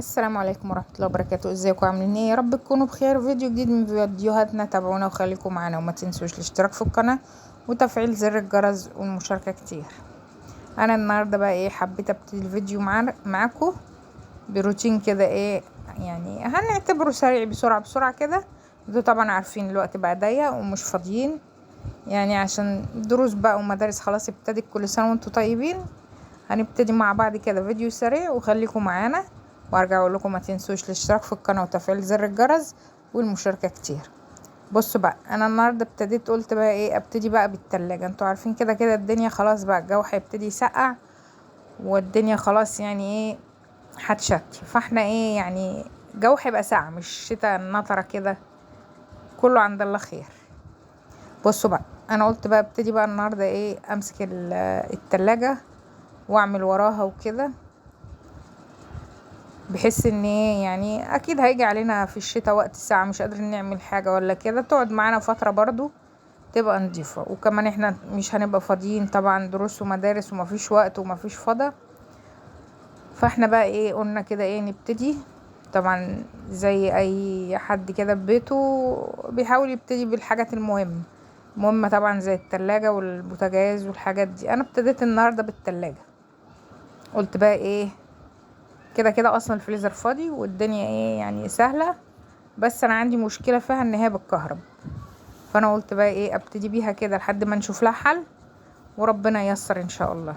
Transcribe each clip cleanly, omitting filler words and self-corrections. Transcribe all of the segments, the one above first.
السلام عليكم ورحمة الله وبركاته. ازيكم عاملين ايه؟ يا رب تكونوا بخير. فيديو جديد من فيديوهاتنا، تابعونا وخليكم معانا وما تنسوش الاشتراك في القناة وتفعيل زر الجرس والمشاركة كتير. انا النهاردة بقى ايه، حبيت ابتدي الفيديو معاكم بروتين كده، ايه يعني هنعتبره سريع بسرعة كده. انتوا طبعا عارفين الوقت بقى ضيق ومش فاضيين، يعني عشان دروس بقى ومدارس خلاص ابتدت. كل سنة وانتوا طيبين. هنبتدي مع بعض كده فيديو سريع وخليكم معانا، وارجع اقول لكم ما تنسوش الاشتراك في القناه وتفعيل زر الجرس والمشاركه كتير. بصوا بقى، انا النهارده ابتديت قلت بقى ايه، ابتدي بقى بالتلاجة. انتوا عارفين كده الدنيا خلاص بقى، الجو هيبتدي يسقع والدنيا خلاص يعني ايه هتشتي. فاحنا ايه يعني الجو هيبقى ساقع، مش شتا نطره كده، كله عند الله خير. بصوا بقى، انا قلت بقى ابتدي بقى النهارده ايه، امسك التلاجة واعمل وراها وكده، بحس ان ايه يعني اكيد هيجي علينا في الشتاء وقت الساعة مش قادرين نعمل حاجة ولا كده، تقعد معانا فترة برضو تبقى نضيفة. وكمان احنا مش هنبقى فاضيين طبعا، دروس ومدارس ومفيش وقت ومفيش فضا. فاحنا بقى ايه قلنا كده ايه نبتدي، طبعا زي اي حد كده ببيته بيحاول يبتدي بالحاجات المهمة طبعا، زي التلاجة والبوتاجاز والحاجات دي. انا ابتديت النهاردة بالتلاجة، قلت بقى ايه كده اصلا الفريزر فاضي والدنيا ايه يعني سهلة، بس انا عندي مشكلة فيها ان هي بالكهرب. فانا قلت بقى ايه ابتدي بيها كده لحد ما نشوف لها حل وربنا ييسر ان شاء الله.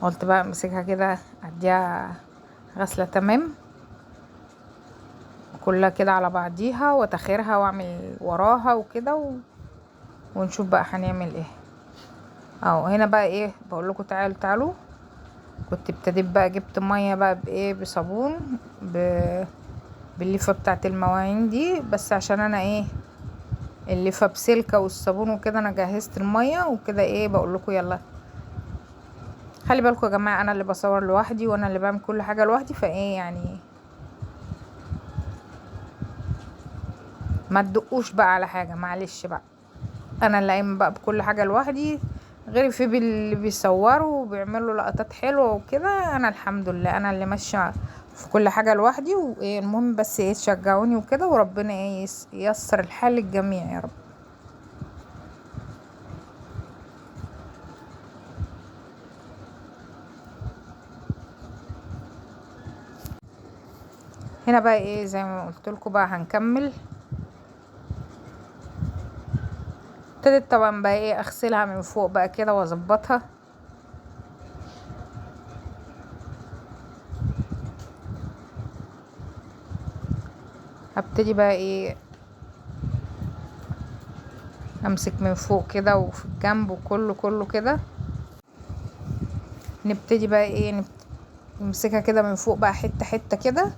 قلت بقى امسكها كده اديها غسلة تمام كلها كده على بعضيها وتخيرها واعمل وراها وكده ونشوف بقى هنعمل ايه. اهو هنا بقى ايه بقول لكم تعالوا. كنت ابتديت بقى جبت ميه بقى بايه، بصابون بالليفه بتاعه المواعين دي، بس عشان انا ايه الليفه بسلكه والصابون وكده، انا جهزت الميه وكده. ايه بقول لكم يلا خلي بالكم يا جماعه، انا اللي بصور لوحدي وانا اللي بعمل كل حاجه لوحدي، فايه يعني ما تدقوش بقى على حاجه، معلش بقى. انا اللي قايمه بقى بكل حاجه لوحدي، غير في اللي بيصوروا وبيعملوا لقطات حلوه وكده. انا الحمد لله انا اللي ماشيه في كل حاجه لوحدي. وايه المهم بس ايه تشجعوني وكده، وربنا ايه ييسر الحال للجميع يا رب. هنا بقى ايه زي ما قلت لكم بقى هنكمل. ابتديت طبعا بقى ايه اغسلها من فوق بقى كده واظبطها. هبتدي بقى ايه امسك من فوق كده وفي الجنب وكله كده. نبتدي بقى ايه نمسكها كده من فوق بقى حتة كده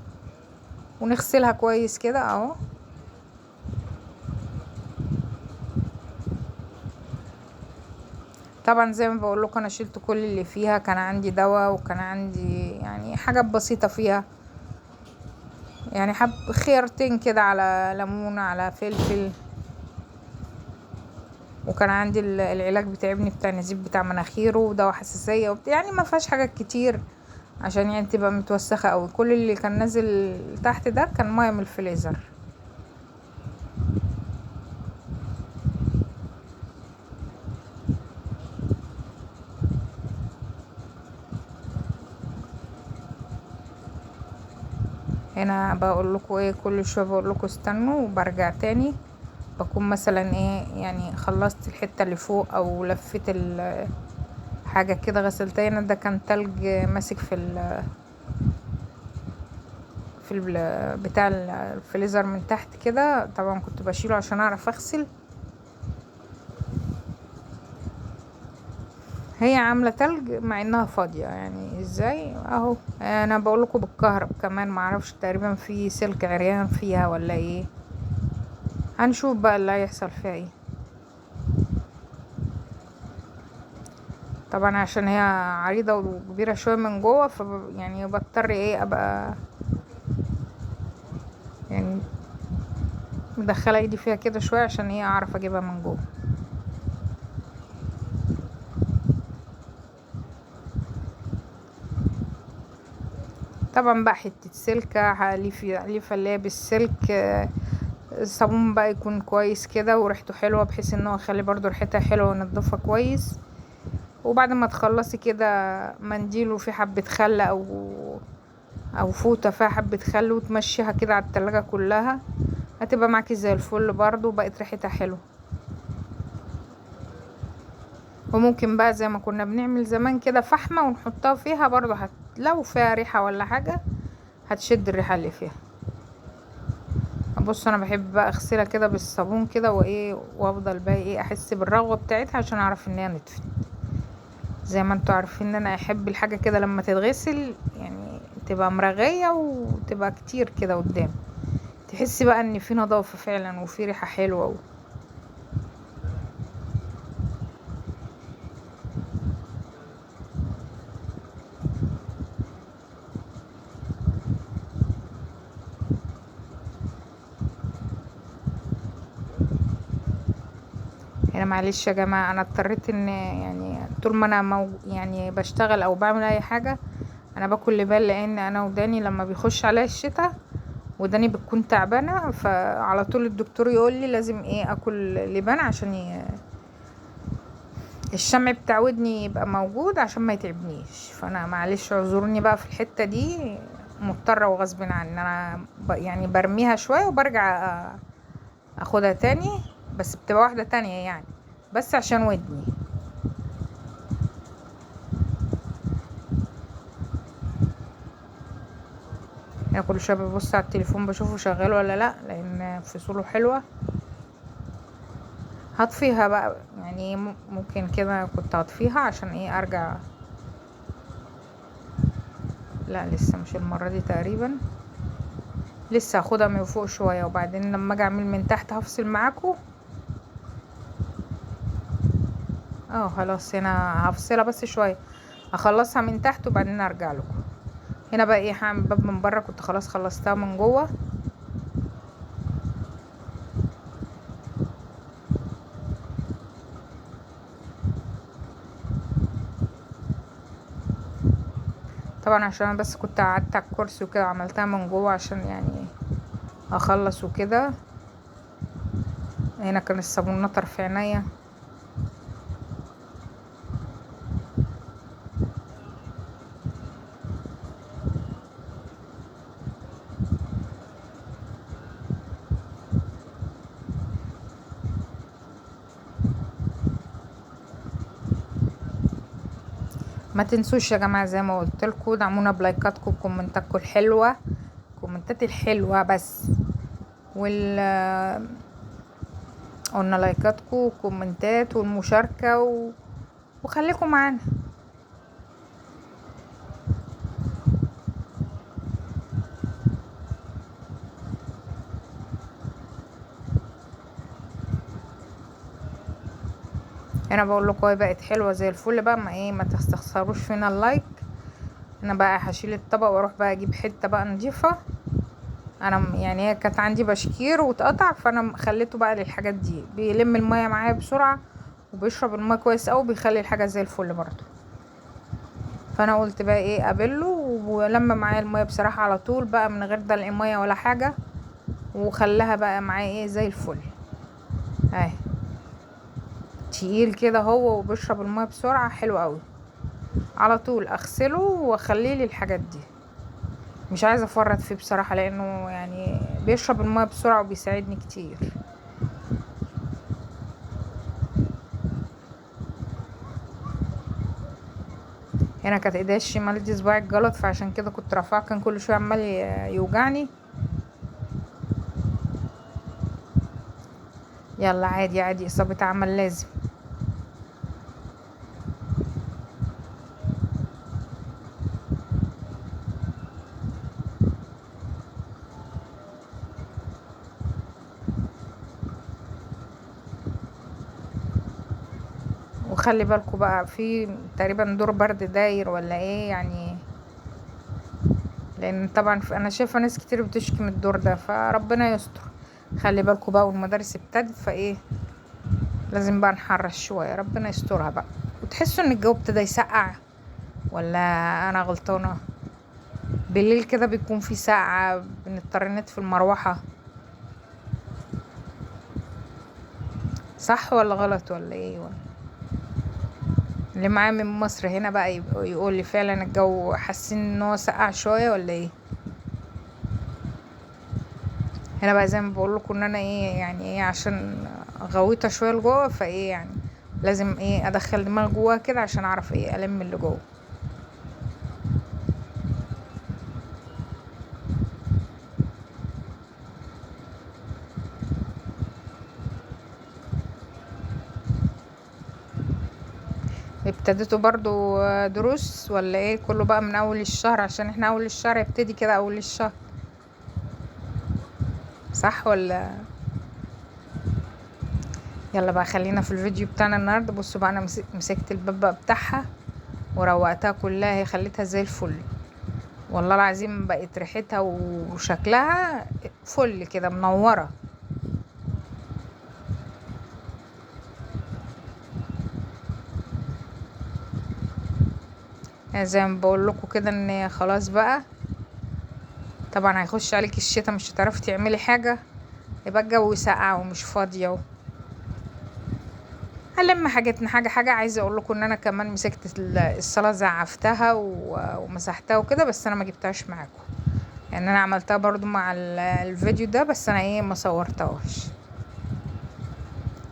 ونغسلها كويس كده اهو. طبعا زي ما بقول لكم انا شلت كل اللي فيها، كان عندي دواء وكان عندي يعني حاجات بسيطة فيها، يعني خيارتين كده على ليمون على فلفل. وكان عندي العلاج بتاع ابني بتاع نزيف بتاع مناخيره ودواء حساسية يعني ما فيهاش حاجات كتير عشان يعني تبقى متوسخة قوي. كل اللي كان نازل تحت ده كان ميه من الفريزر. هنا بقول لكم ايه كل شويه بقول لكم استنوا وبرجع تاني، بكون مثلا ايه يعني خلصت الحته اللي فوق او لفيت حاجه كده غسلتها. هنا ده كان تلج ماسك بتاع الفريزر من تحت كده، طبعا كنت بشيله عشان اعرف اغسل. هي عامله تلج مع انها فاضيه، يعني ازاي اهو. انا بقول لكم بالكهرب كمان، معرفش تقريبا في سلك عريان فيها ولا ايه، هنشوف بقى اللي هيحصل فيها ايه. طبعا عشان هي عريضة وكبيرة شوية من جوه، يعني بضطر ايه ابقى يعني مدخلة ايدي فيها كده شوية عشان ايه اعرف اجيبها من جوه. طبعا بقى حتة سلكة ليفة اللي هي بالسلك، الصابون بقى يكون كويس كده وريحته حلوة، بحيث ان هو يخلي برضو ريحتها حلوة ونضفها كويس. وبعد ما تخلصي كده منديل وفيه حبة خل او فوطة فيها حبة خل، وتمشيها كده على التلاجة كلها، هتبقى معاكي زي الفل برضو، بقت ريحتها حلوة. وممكن بقى زي ما كنا بنعمل زمان كده فحمة ونحطها فيها برضو، لو فيها ريحة ولا حاجة هتشد الريحة اللي فيها. بص انا بحب بقى اغسلها كده بالصابون كده وافضل بقى احس بالرغوة بتاعتها عشان اعرف ان هي نطفت. زي ما انتوا عارفين ان انا احب الحاجة كده لما تتغسل يعني تبقى مرغية وتبقى كتير كده قدام، تحسي بقى ان في نظافة فعلا وفي ريحة حلوة. هنا معلش يا جماعة، انا اضطريت ان يعني طول ما انا يعني بشتغل او بعمل اي حاجة انا باكل لبان، لان انا وداني لما بيخش عليا الشتاء وداني بتكون تعبانة، فعلى طول الدكتور يقول لي لازم اكل لبان عشان الشمع بتاع ودني يبقى موجود عشان ما يتعبنيش. فانا معلش اعذروني بقى في الحتة دي، مضطرة وغصب عني انا يعني برميها شوية وبرجع اخدها تاني، بس بتبقى واحدة تانية يعني، بس عشان ودني. يعني كل شويه ببص على التليفون بشوفه شغال ولا لا، لان فصوله حلوه. هطفيها بقى يعني، ممكن كده كنت هطفيها عشان ارجع. لا لسه، مش المره دي تقريبا، لسه هاخدها من فوق شويه وبعدين لما اجي اعمل من تحت هفصل معاكم. خلاص هنا هفصلها بس شويه، هخلصها من تحت وبعدين ارجع لكم. هنا بقى هعمل باب من بره، كنت خلاص خلصتها من جوه. طبعا عشان انا بس كنت قعدت على الكرسي وكده عملتها من جوه عشان يعني اخلص وكده. هنا كان الصابون نطر في عينيا. ما تنسوش يا جماعه زي ما قلت لكم، دعمونا بلايكاتكم وكومنتاتكم الحلوه، كومنتات الحلوه بس، وال قلنا لايكاتكم وكومنتات والمشاركه وخليكم معانا. انا بقول لكم هي بقت حلوه زي الفل بقى، ما تستخسروش فينا اللايك. انا بقى هشيل الطبق واروح بقى اجيب حته بقى نضيفه. انا يعني هي كانت عندي بشكير واتقطع، فانا خليته بقى للحاجات دي، بيلم الميه معايا بسرعه وبيشرب الميه كويس قوي، بيخلي الحاجه زي الفل برضه. فانا قلت بقى اقابله، ولما معايا الميه بصراحه على طول بقى من غير دلق ميه ولا حاجه، وخلاها بقى معايا زي الفل اهي، تقيل كده هو وبيشرب الميه بسرعه، حلو قوي. على طول اغسله واخليه للحاجات دي، مش عايزه افرط فيه بصراحه لانه يعني بيشرب الميه بسرعه وبيساعدني كتير. هنا كانت ايديا الشمال دي صباعي الجلط، فعشان كده كنت رافعه، كان كل شويه عمال يوجعني. يلا عادي عادي، اصابه عمل لازم. وخلي بالكوا بقى في تقريبا دور برد داير ولا يعني، لان طبعا انا شايفه ناس كتير بتشكي من الدور ده، فربنا يستر. خلي بالكوا بقى، والمدارس ابتدت لازم بقى نحرش شويه، ربنا يسترها بقى. وتحسوا ان الجو ابتدى يسقع ولا انا غلطانه؟ بالليل كده بيكون في ساعة بنضطر نطفي المروحة. صح ولا غلط ولا ايه؟ ولا اللي معاه من مصر هنا بقى يقول لي فعلا الجو حاسين ان هو سقع شويه ولا ايه؟ هنا بقى زي ما بقول لكم ان انا ايه يعني ايه، عشان غويطه شويه لجوه، فايه يعني لازم ايه ادخل دماغي جواها كده عشان اعرف ايه الم اللي جوه. ابتديتوا برضو دروس ولا ايه؟ كله بقى من اول الشهر عشان احنا اول الشهر يبتدي كده اول الشهر، صح ولا؟ يلا بقى خلينا في الفيديو بتاعنا النهارده. بصوا بقى انا مسكت الباب بقى بتاعها وروقتها كلها، هي خليتها زي الفل والله العظيم، بقت ريحتها وشكلها فل كده منوره. يعني زي ما بقول لكم كده ان خلاص بقى طبعا هيخش عليك الشتاء مش هتعرفي تعملي حاجه، يبقى الجو ساقع ومش فاضيه هلم حاجتنا حاجه حاجه. عايزه اقول لكم ان انا كمان مسكت الصاله زعفتها ومسحتها وكده، بس انا ما جبتهاش معاكم يعني، انا عملتها برضو مع الفيديو ده، بس انا ايه ما صورتهاش.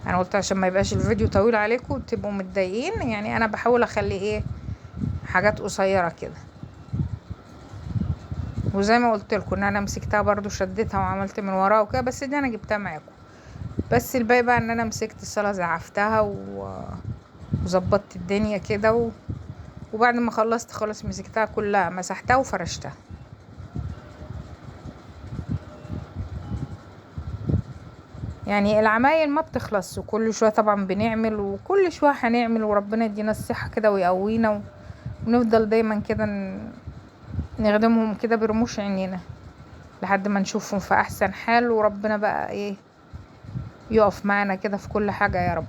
انا قلت عشان ما يبقاش الفيديو طويل عليكم وتبقوا متضايقين، يعني انا بحاول اخلي ايه حاجات قصيره كده. وزي ما قلت لكم ان انا مسكتها برضو شدتها وعملت من وراها وكده، بس دي انا جبتها معاكم. بس الباقي بقى ان انا مسكت الصلاه زعفتها وظبطت الدنيا كده وبعد ما خلصت خلاص مسكتها كلها مسحتها وفرشتها. يعني العمايل ما بتخلص، وكل شويه طبعا بنعمل وكل شويه هنعمل، وربنا يدينا الصحه كده ويقوينا ونفضل دايما كده نخدمهم كده برموش عينينا لحد ما نشوفهم في احسن حال، وربنا بقى ايه يقف معانا كده في كل حاجه يا رب.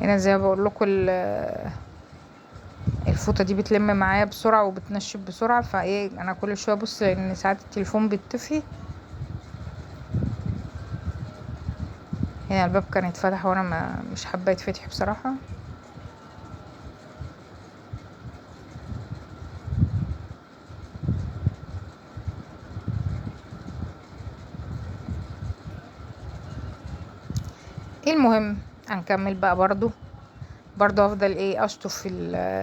هنا زي ما بقول لكم الفوطه دي بتلم معايا بسرعه وبتنشف بسرعه، فايه انا كل شويه ابص لان ساعات التليفون بيتطفي. هنا الباب كان يتفتح وانا مش حابه يتفتح بصراحه. المهم هنكمل بقى برضو افضل ايه اشطف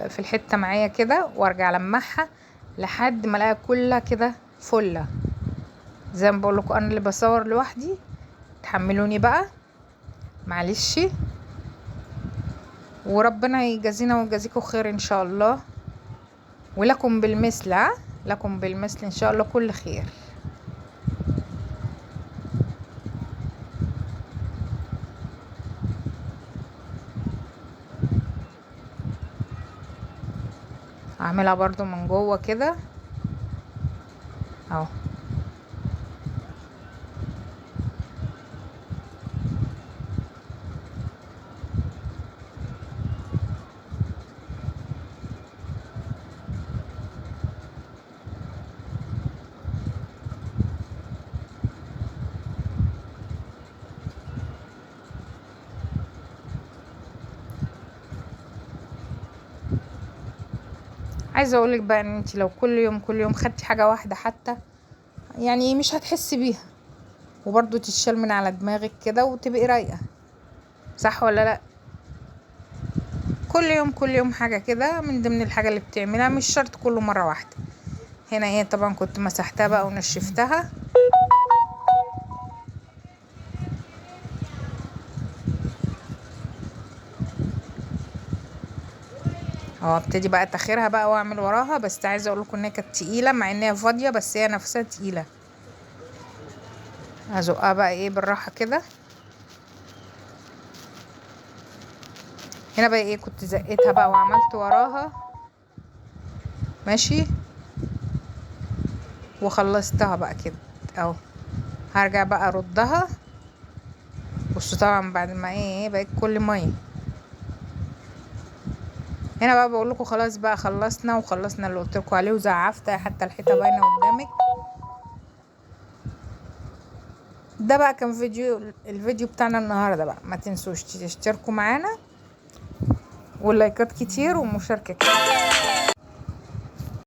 في الحته معايا كده وارجع لمعها لحد ما الاقيها كلها كده فله. زي ما بقول لكم انا اللي بصور لوحدي، تحملوني بقى معلش، وربنا يجازينا ويجازيكم خير ان شاء الله، ولكم بالمثل لكم بالمثل ان شاء الله كل خير. اعملها برضو من جوه كده اهو. عايزه اقولك بقى ان انت لو كل يوم خدتي حاجه واحده حتى يعني مش هتحسي بيها، وبرضو تتشال من على دماغك كده وتبقي رايقه، صح ولا لا؟ كل يوم حاجه كده من ضمن الحاجه اللي بتعملها، مش شرط كله مره واحده. هنا ايه طبعا كنت مسحتها بقى ونشفتها اهو. ابتدي بقى اتاخرها بقى واعمل وراها، بس عايزه اقول لكم ان هي كانت تقيله مع ان هي فاضيه، بس هي نفسها تقيله. هزقها بقى ايه بالراحه كده هنا بقى ايه، كنت زقيتها بقى وعملت وراها ماشي وخلصتها بقى كده اهو. هرجع بقى اردها. بصوا طبعا بعد ما ايه بقت كل ميه. هنا بقى بقول لكم خلاص بقى خلصنا وخلصنا اللي قلت لكم عليه وزعفت حتى الحيطه باينه قدامك. ده بقى كان الفيديو بتاعنا النهارده بقى. ما تنسوش تشتركوا معانا واللايكات كتير ومشاركه كتير.